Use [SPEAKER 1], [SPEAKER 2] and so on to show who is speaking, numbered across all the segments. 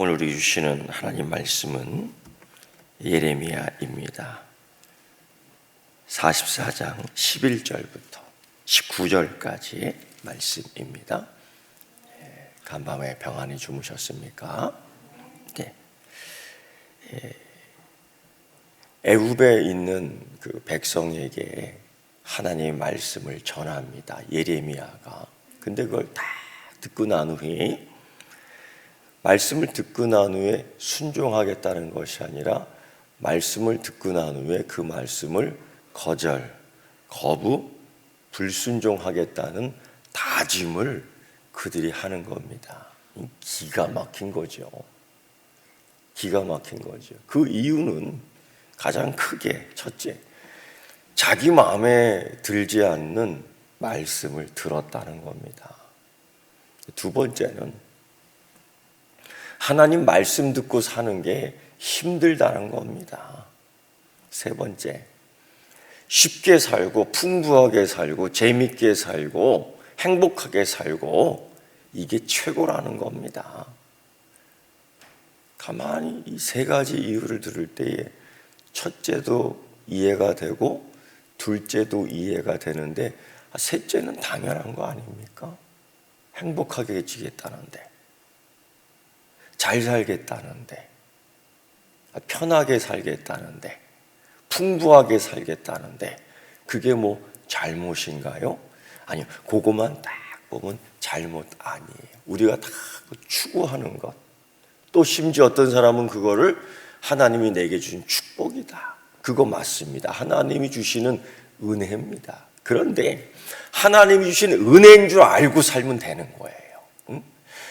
[SPEAKER 1] 오늘 우리 주시는 하나님 말씀은 예레미야입니다. 44장 11절부터 19절까지의 말씀입니다. 간밤에 평안히 주무셨습니까? 네. 애굽에 있는 그 백성에게 하나님의 말씀을 전합니다. 예레미야가. 근데 그걸 다 듣고 난 후에 말씀을 듣고 난 후에 순종하겠다는 것이 아니라 말씀을 듣고 난 후에 그 말씀을 거부, 불순종하겠다는 다짐을 그들이 하는 겁니다. 기가 막힌 거죠. 기가 막힌 거죠. 그 이유는 가장 크게 첫째, 자기 마음에 들지 않는 말씀을 들었다는 겁니다. 두 번째는 하나님 말씀 듣고 사는 게 힘들다는 겁니다. 세 번째, 쉽게 살고 풍부하게 살고 재밌게 살고 행복하게 살고 이게 최고라는 겁니다. 가만히 이 세 가지 이유를 들을 때에 첫째도 이해가 되고 둘째도 이해가 되는데 셋째는 당연한 거 아닙니까? 행복하게 지겠다는데, 잘 살겠다는데, 편하게 살겠다는데, 풍부하게 살겠다는데 그게 뭐 잘못인가요? 아니요, 그것만 딱 보면 잘못 아니에요. 우리가 다 추구하는 것, 또 심지어 어떤 사람은 그거를 하나님이 내게 주신 축복이다, 그거 맞습니다. 하나님이 주시는 은혜입니다. 그런데 하나님이 주신 은혜인 줄 알고 살면 되는 거예요.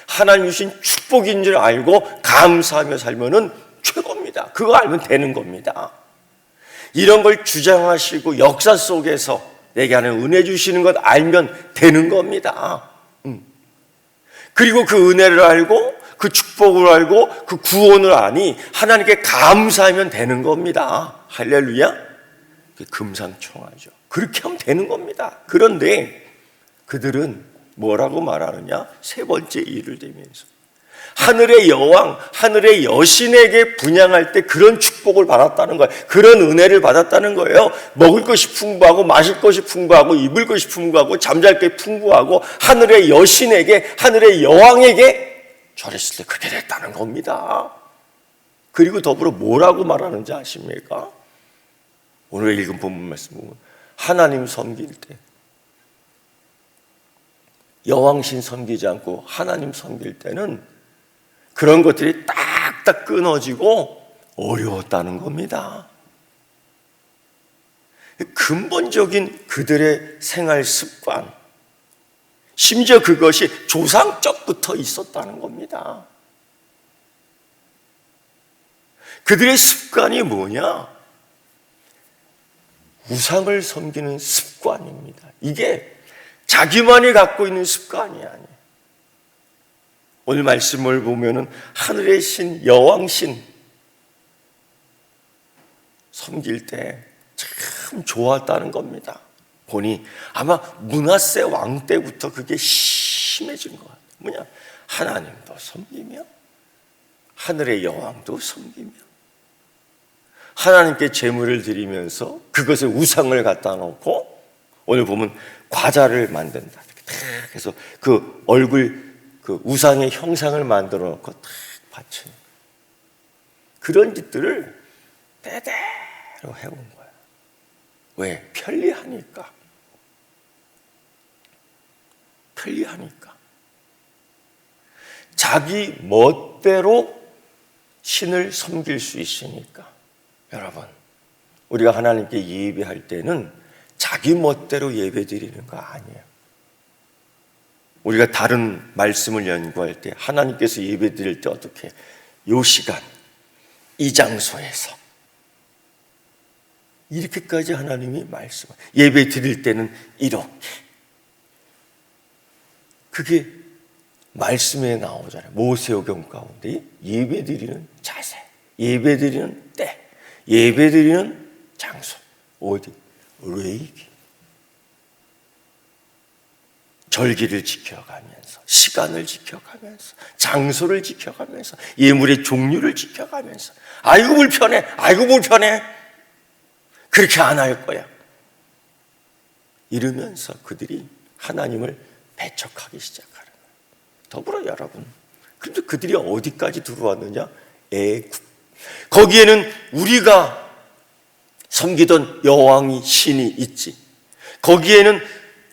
[SPEAKER 1] 하나님 주신 축복인 줄 알고 감사하며 살면은 최고입니다. 그거 알면 되는 겁니다. 이런 걸 주장하시고 역사 속에서 내게 하는 은혜 주시는 것 알면 되는 겁니다. 그리고 그 은혜를 알고 그 축복을 알고 그 구원을 아니 하나님께 감사하면 되는 겁니다. 할렐루야. 금상첨화죠. 그렇게 하면 되는 겁니다. 그런데 그들은 뭐라고 말하느냐? 세 번째 이유를 대면서 하늘의 여왕, 하늘의 여신에게 분향할 때 그런 축복을 받았다는 거예요. 그런 은혜를 받았다는 거예요. 먹을 것이 풍부하고 마실 것이 풍부하고 입을 것이 풍부하고 잠잘 게 풍부하고 하늘의 여신에게, 하늘의 여왕에게 절했을 때 그렇게 됐다는 겁니다. 그리고 더불어 뭐라고 말하는지 아십니까? 오늘 읽은 본문 말씀 보면 하나님 섬길 때 여왕신 섬기지 않고 하나님 섬길 때는 그런 것들이 딱딱 끊어지고 어려웠다는 겁니다. 근본적인 그들의 생활 습관, 심지어 그것이 조상적부터 있었다는 겁니다. 그들의 습관이 뭐냐? 우상을 섬기는 습관입니다. 이게 자기만이 갖고 있는 습관이 아니에요. 오늘 말씀을 보면은 하늘의 신, 여왕신 섬길 때 참 좋았다는 겁니다. 보니 아마 므낫세 왕 때부터 그게 심해진 것 같아요. 뭐냐? 하나님도 섬기며 하늘의 여왕도 섬기며 하나님께 제물을 드리면서 그것에 우상을 갖다 놓고 오늘 보면 과자를 만든다. 그래서 그 얼굴 그 우상의 형상을 만들어 놓고 딱 바치는 그런 짓들을 대대로 해온 거예요. 왜? 편리하니까. 편리하니까. 자기 멋대로 신을 섬길 수 있으니까. 여러분, 우리가 하나님께 예배할 때는 자기 멋대로 예배 드리는 거 아니에요. 우리가 다른 말씀을 연구할 때 하나님께서 예배 드릴 때 어떻게 이 시간, 이 장소에서 이렇게까지 하나님이 말씀, 예배 드릴 때는 이렇게, 그게 말씀에 나오잖아요. 모세오경 가운데 예배 드리는 자세, 예배 드리는 때, 예배 드리는 장소, 어디? 레이기. 절기를 지켜가면서, 시간을 지켜가면서, 장소를 지켜가면서, 예물의 종류를 지켜가면서, 아이고 불편해, 아이고 불편해, 그렇게 안 할 거야 이러면서 그들이 하나님을 배척하기 시작하는 거예요. 더불어 여러분, 그런데 그들이 어디까지 들어왔느냐? 애굽. 거기에는 우리가 섬기던 여왕이 신이 있지. 거기에는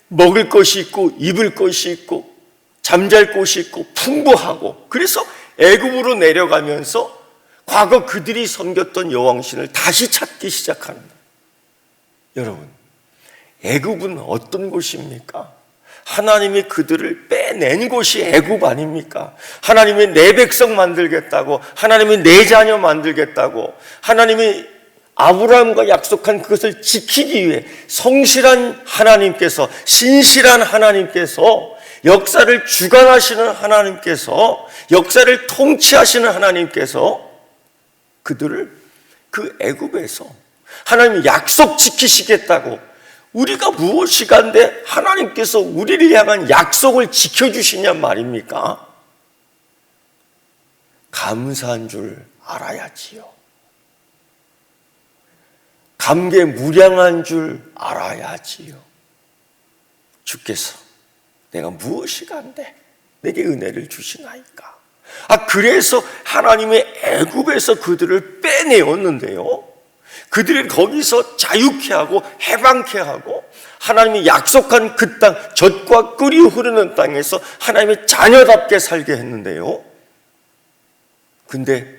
[SPEAKER 1] 먹을 것이 있고 입을 것이 있고 잠잘 곳이 있고 풍부하고, 그래서 애굽으로 내려가면서 과거 그들이 섬겼던 여왕신을 다시 찾기 시작하는 거예요. 여러분, 애굽은 어떤 곳입니까? 하나님이 그들을 빼낸 곳이 애굽 아닙니까? 하나님이 내 백성 만들겠다고, 하나님이 내 자녀 만들겠다고, 하나님이 아브라함과 약속한 그것을 지키기 위해 성실한 하나님께서, 신실한 하나님께서, 역사를 주관하시는 하나님께서, 역사를 통치하시는 하나님께서 그들을 그 애굽에서 하나님이 약속 지키시겠다고, 우리가 무엇이간데 하나님께서 우리를 향한 약속을 지켜주시냐 말입니까? 감사한 줄 알아야지요. 감개무량한 줄 알아야지요. 주께서 내가 무엇이간데 내게 은혜를 주시나이까. 그래서 하나님의 애굽에서 그들을 빼내었는데요, 그들을 거기서 자유케 하고 해방케 하고 하나님이 약속한 그 땅, 젖과 꿀이 흐르는 땅에서 하나님의 자녀답게 살게 했는데요, 근데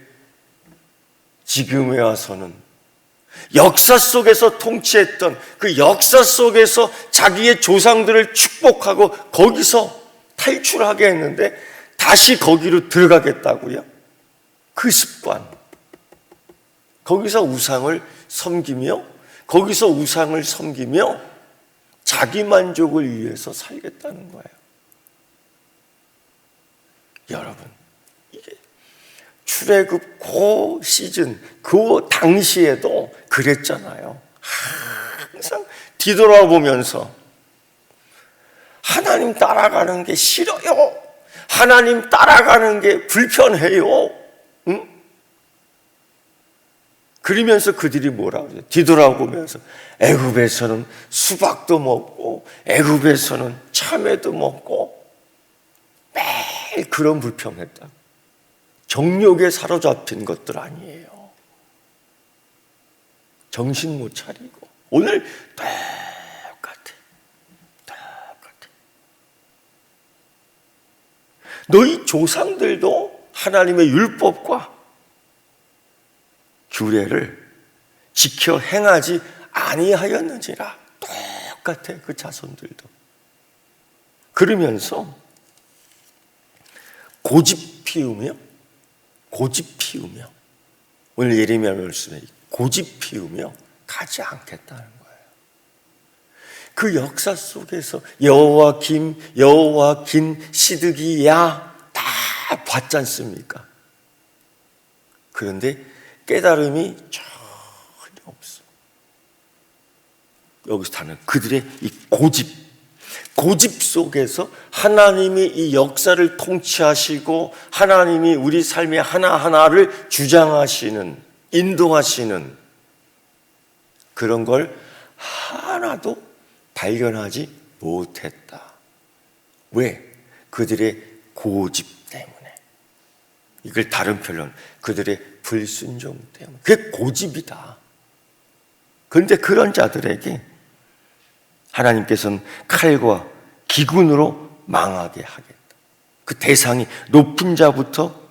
[SPEAKER 1] 지금에 와서는 역사 속에서 통치했던 그 역사 속에서 자기의 조상들을 축복하고 거기서 탈출하게 했는데 다시 거기로 들어가겠다고요? 그 습관, 거기서 우상을 섬기며, 거기서 우상을 섬기며 자기 만족을 위해서 살겠다는 거예요. 여러분, 이게 출애굽 그 시즌, 그 당시에도 그랬잖아요. 항상 뒤돌아보면서 하나님 따라가는 게 싫어요, 하나님 따라가는 게 불편해요, 응? 그러면서 그들이 뭐라 그래요? 뒤돌아보면서 애굽에서는 수박도 먹고 애굽에서는 참외도 먹고 매일 그런 불평했다. 정욕에 사로잡힌 것들 아니에요. 정신 못 차리고 오늘 똑같아. 너희 조상들도 하나님의 율법과 규례를 지켜 행하지 아니하였는지라. 똑같아, 그 자손들도. 그러면서 고집 피우며 오늘 예레미야 말씀에 고집 피우며 가지 않겠다는 거예요. 그 역사 속에서 여호와긴, 시드기야 다 봤지 않습니까? 그런데 깨달음이 전혀 없어. 여기서 다는 그들의 이 고집 속에서 하나님이 이 역사를 통치하시고 하나님이 우리 삶의 하나하나를 주장하시는, 인도하시는 그런 걸 하나도 발견하지 못했다. 왜? 그들의 고집 때문에. 이걸 다른 표현, 그들의 불순종 때문에. 그게 고집이다. 그런데 그런 자들에게 하나님께서는 칼과 기근으로 망하게 하겠다. 그 대상이 높은 자부터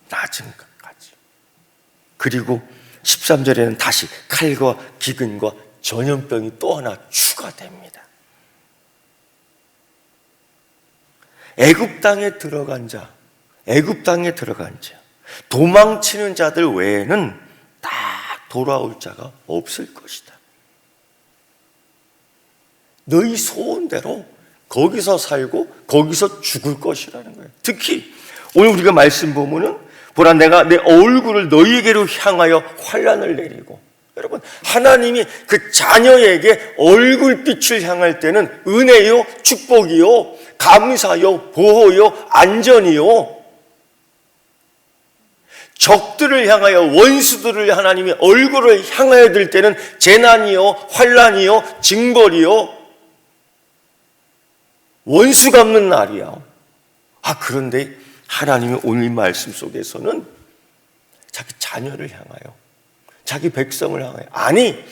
[SPEAKER 1] 낮은 것까지. 그리고 13절에는 다시 칼과 기근과 전염병이 또 하나 추가됩니다. 애굽 땅에 들어간 자, 도망치는 자들 외에는 다 돌아올 자가 없을 것이다. 너희 소원대로 거기서 살고 거기서 죽을 것이라는 거예요. 특히 오늘 우리가 말씀 보면은 보라, 내가 내 얼굴을 너희에게로 향하여 환난을 내리고, 여러분, 하나님이 그 자녀에게 얼굴빛을 향할 때는 은혜요, 축복이요, 감사요, 보호요, 안전이요. 적들을 향하여, 원수들을 하나님이 얼굴을 향하여 들 때는 재난이요, 환난이요, 징벌이요, 원수 갚는 날이야. 그런데 하나님이 오늘 말씀 속에서는 자기 자녀를 향하여, 자기 백성을 향하여, 아니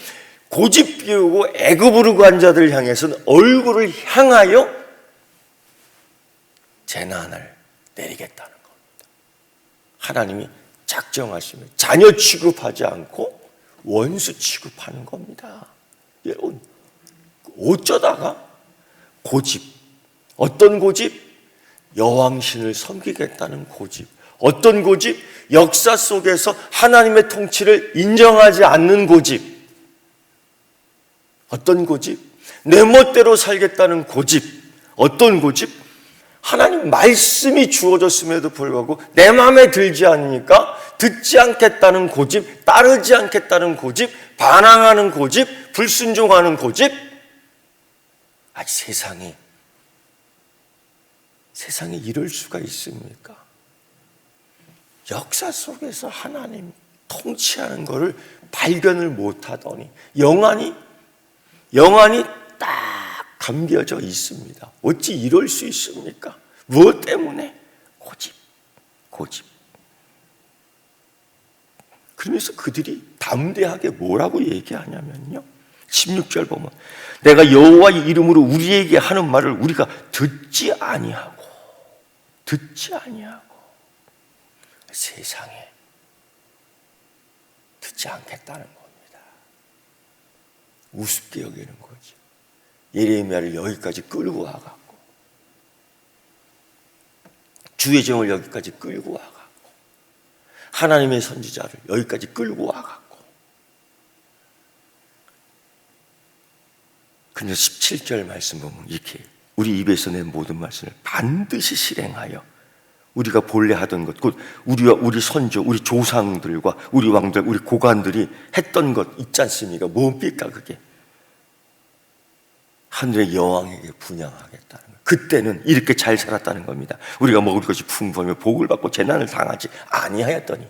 [SPEAKER 1] 고집 피우고 애굽으로 간 자들을 향해서는 얼굴을 향하여 재난을 내리겠다는 겁니다. 하나님이 작정하시면 자녀 취급하지 않고 원수 취급하는 겁니다. 여러분, 어쩌다가 고집, 어떤 고집? 여왕신을 섬기겠다는 고집. 어떤 고집? 역사 속에서 하나님의 통치를 인정하지 않는 고집. 어떤 고집? 내 멋대로 살겠다는 고집. 어떤 고집? 하나님 말씀이 주어졌음에도 불구하고 내 마음에 들지 않으니까 듣지 않겠다는 고집, 따르지 않겠다는 고집, 반항하는 고집, 불순종하는 고집. 세상에 이럴 수가 있습니까? 역사 속에서 하나님 통치하는 것을 발견을 못하더니 영안이 딱 감겨져 있습니다. 어찌 이럴 수 있습니까? 무엇 때문에? 고집. 그러면서 그들이 담대하게 뭐라고 얘기하냐면요, 16절 보면 내가 여호와의 이름으로 우리에게 하는 말을 우리가 듣지 아니하고 세상에 듣지 않겠다는 겁니다. 우습게 여기는 거죠. 예레미야를 여기까지 끌고 와갖고, 주의 종을 여기까지 끌고 와갖고, 하나님의 선지자를 여기까지 끌고 와갖고, 근데 17절 말씀 보면 이렇게 우리 입에서 낸 모든 말씀을 반드시 실행하여 우리가 본래 하던 것, 곧 우리 선조, 우리 조상들과 우리 왕들, 우리 고관들이 했던 것 있지 않습니까? 뭡니까 그게? 하늘의 여왕에게 분양하겠다는 거예요. 그때는 이렇게 잘 살았다는 겁니다. 우리가 먹을 것이 풍부하며 복을 받고 재난을 당하지 아니하였더니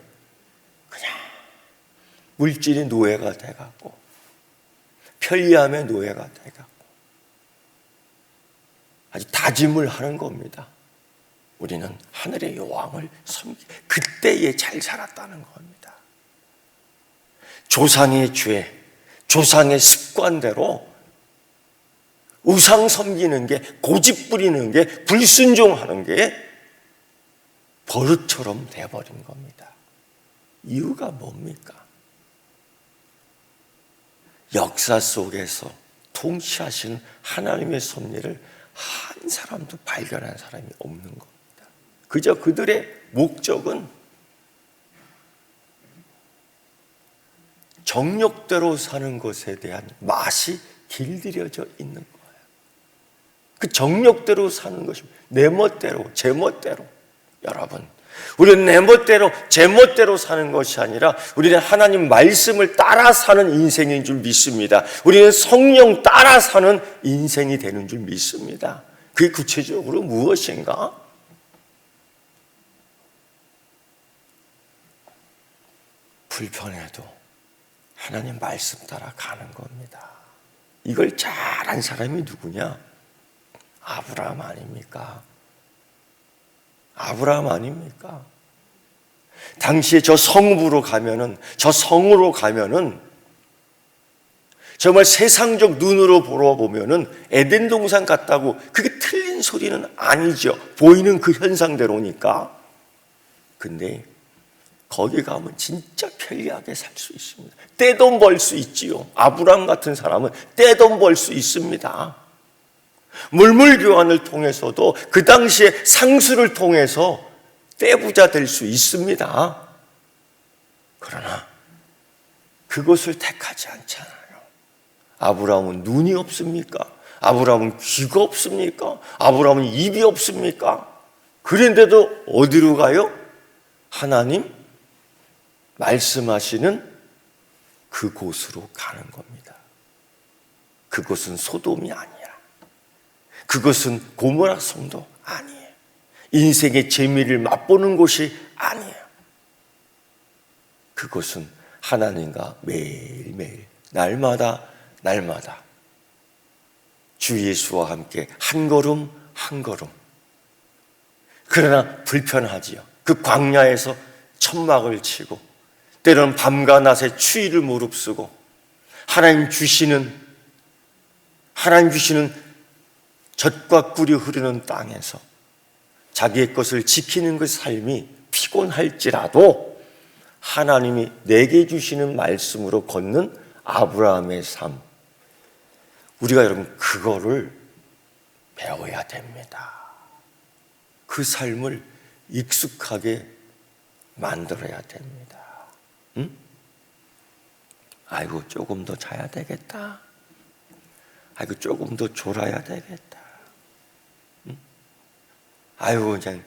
[SPEAKER 1] 그냥 물질이 노예가 돼갖고, 편리함의 노예가 돼갖고 아주 다짐을 하는 겁니다. 우리는 하늘의 여왕을 섬기, 그때에 잘 살았다는 겁니다. 조상의 죄, 조상의 습관대로 우상 섬기는 게, 고집 부리는 게, 불순종하는 게 버릇처럼 돼버린 겁니다. 이유가 뭡니까? 역사 속에서 통치하시는 하나님의 섭리를 한 사람도 발견한 사람이 없는 겁니다. 그저 그들의 목적은 정욕대로 사는 것에 대한 맛이 길들여져 있는 거예요. 그 정욕대로 사는 것이 내 멋대로, 제 멋대로. 여러분, 우리는 내 멋대로, 제 멋대로 사는 것이 아니라 우리는 하나님 말씀을 따라 사는 인생인 줄 믿습니다. 우리는 성령 따라 사는 인생이 되는 줄 믿습니다. 그게 구체적으로 무엇인가? 불편해도 하나님 말씀 따라 가는 겁니다. 이걸 잘한 사람이 누구냐? 아브라함 아닙니까? 아브라함 아닙니까? 당시에 저 성으로 가면은 정말 세상적 눈으로 보러 보면은 에덴 동산 같다고, 그게 틀린 소리는 아니죠. 보이는 그 현상대로니까. 근데 거기 가면 진짜 편리하게 살 수 있습니다. 떼돈 벌 수 있지요. 아브라함 같은 사람은 떼돈 벌 수 있습니다. 물물 교환을 통해서도 그 당시에 상수를 통해서 떼부자 될 수 있습니다. 그러나 그것을 택하지 않잖아요. 아브라함은 눈이 없습니까? 아브라함은 귀가 없습니까? 아브라함은 입이 없습니까? 그런데도 어디로 가요? 하나님 말씀하시는 그곳으로 가는 겁니다. 그곳은 소돔이 아니라, 그것은 고모라 성도 아니에요. 인생의 재미를 맛보는 곳이 아니에요. 그것은 하나님과 매일매일 날마다 주 예수와 함께 한 걸음 한 걸음, 그러나 불편하지요. 그 광야에서 천막을 치고 때로는 밤과 낮에 추위를 무릅쓰고 하나님 주시는 젖과 꿀이 흐르는 땅에서 자기의 것을 지키는 그 삶이 피곤할지라도 하나님이 내게 주시는 말씀으로 걷는 아브라함의 삶, 우리가 여러분 그거를 배워야 됩니다. 그 삶을 익숙하게 만들어야 됩니다. 응? 아이고 조금 더 자야 되겠다. 아이고 조금 더 졸아야 되겠다. 응? 아이고 그냥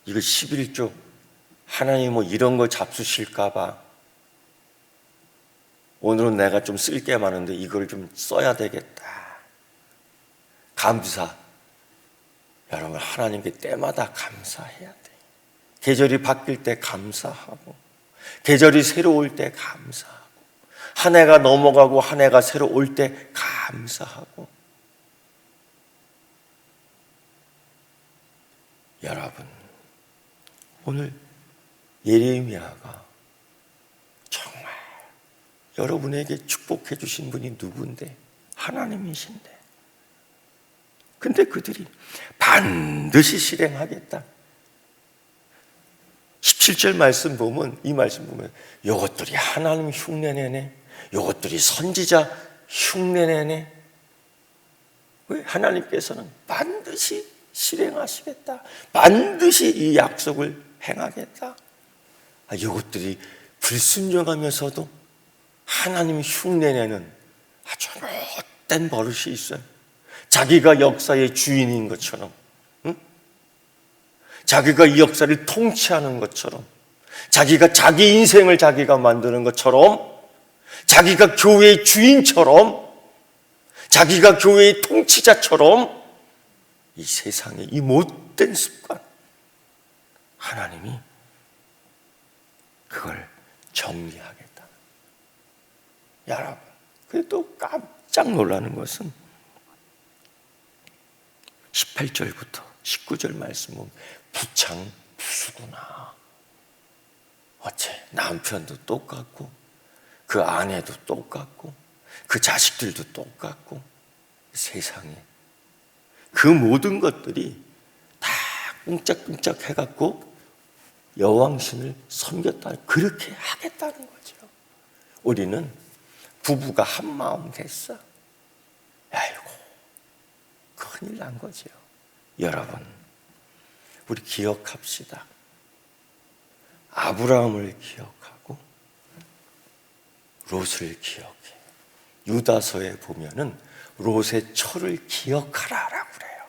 [SPEAKER 1] 이거 11조 하나님 뭐 이런 거 잡수실까 봐 오늘은 내가 좀 쓸 게 많은데 이걸 좀 써야 되겠다. 감사. 여러분 하나님께 때마다 감사해야 돼. 계절이 바뀔 때 감사하고, 계절이 새로울 때 감사하고, 한 해가 넘어가고 한 해가 새로 올 때 감사하고. 여러분 오늘 예레미야가 정말 여러분에게 축복해 주신 분이 누군데? 하나님이신데. 근데 그들이 반드시 실행하겠다. 17절 말씀 보면, 이 말씀 보면 요것들이 하나님 흉내내네, 요것들이 선지자 흉내내네. 왜? 하나님께서는 반드시 실행하시겠다, 반드시 이 약속을 행하겠다. 요것들이 불순종하면서도 하나님 흉내내는 아주 못된 버릇이 있어요. 자기가 역사의 주인인 것처럼, 응? 자기가 이 역사를 통치하는 것처럼, 자기가 자기 인생을 자기가 만드는 것처럼, 자기가 교회의 주인처럼, 자기가 교회의 통치자처럼 이 세상의 이 못된 습관, 하나님이 그걸 정리하겠다. 여러분, 그게 또 깜짝 놀라는 것은 18절부터 19절 말씀 보면 부창부수구나. 어째 남편도 똑같고 그 아내도 똑같고 그 자식들도 똑같고 세상에 그 모든 것들이 다 꿍짝꿍짝 해갖고 여왕신을 섬겼다, 그렇게 하겠다는 거죠. 우리는 부부가 한 마음 됐어. 아이고 큰일 난 거죠. 여러분 우리 기억합시다. 아브라함을 기억하고 롯을 기억해. 유다서에 보면은 롯의 처를 기억하라라고 그래요.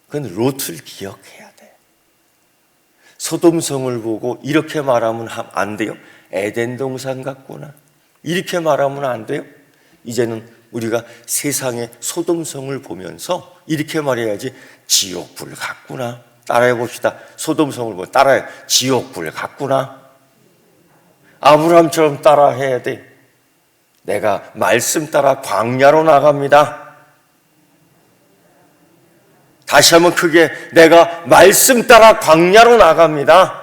[SPEAKER 1] 그건 롯을 기억해야 돼. 소돔성을 보고 이렇게 말하면 안 돼요. 에덴 동산 같구나, 이렇게 말하면 안 돼요. 이제는 우리가 세상의 소돔성을 보면서 이렇게 말해야지. 지옥불 같구나. 따라해 봅시다. 소돔성을 보고 따라해. 지옥불 같구나. 아브라함처럼 따라해야 돼. 내가 말씀 따라 광야로 나갑니다. 다시 한번 크게, 내가 말씀 따라 광야로 나갑니다.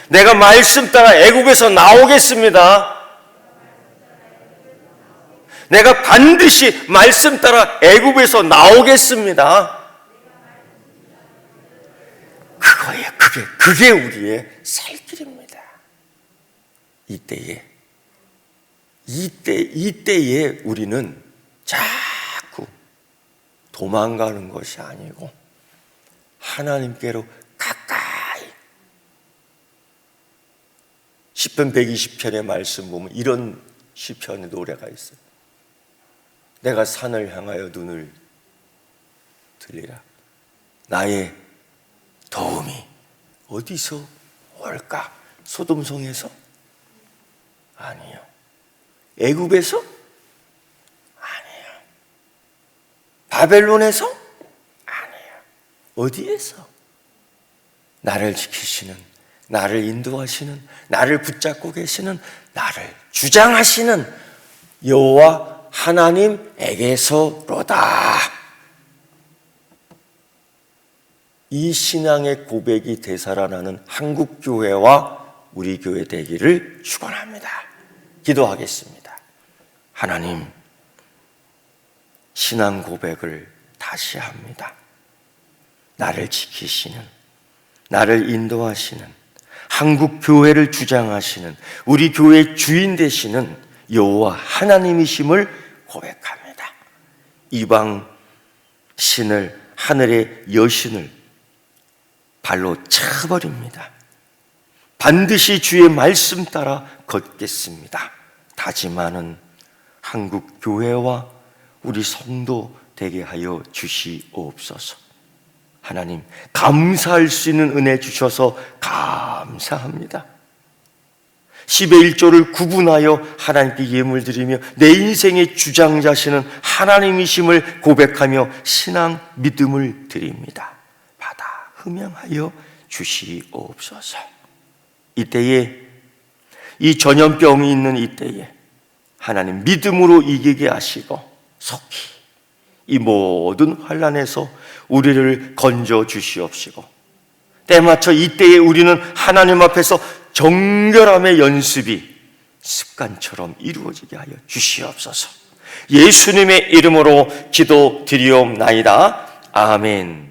[SPEAKER 1] 내가 말씀 따라 애국에서 나오겠습니다. 내가 반드시 말씀 따라 애굽에서 나오겠습니다. 그거예요. 그게 우리의 살 길입니다. 이때에 우리는 자꾸 도망가는 것이 아니고 하나님께로 가까이. 시편 120편의 말씀 보면 이런 시편의 노래가 있어요. 내가 산을 향하여 눈을 들리라. 나의 도움이 어디서 올까? 소돔성에서? 아니요. 애굽에서? 아니요. 바벨론에서? 아니요. 어디에서? 나를 지키시는, 나를 인도하시는, 나를 붙잡고 계시는, 나를 주장하시는 여호와 하나님에게서로다. 이 신앙의 고백이 되살아나는 한국교회와 우리 교회 되기를 축원합니다. 기도하겠습니다. 하나님, 신앙 고백을 다시 합니다. 나를 지키시는, 나를 인도하시는, 한국교회를 주장하시는, 우리 교회의 주인 되시는 여호와 하나님이심을 고백합니다. 이방 신을, 하늘의 여신을 발로 차버립니다. 반드시 주의 말씀 따라 걷겠습니다. 다짐하는 한국 교회와 우리 성도 되게 하여 주시옵소서. 하나님, 감사할 수 있는 은혜 주셔서 감사합니다. 10의 1조를 구분하여 하나님께 예물 드리며 내 인생의 주장자시는 하나님이심을 고백하며 신앙 믿음을 드립니다. 받아 흠양하여 주시옵소서. 이때에, 이 전염병이 있는 이때에 하나님 믿음으로 이기게 하시고 속히 이 모든 환난에서 우리를 건져 주시옵시고, 때맞춰 이때에 우리는 하나님 앞에서 정결함의 연습이 습관처럼 이루어지게 하여 주시옵소서. 예수님의 이름으로 기도드리옵나이다. 아멘.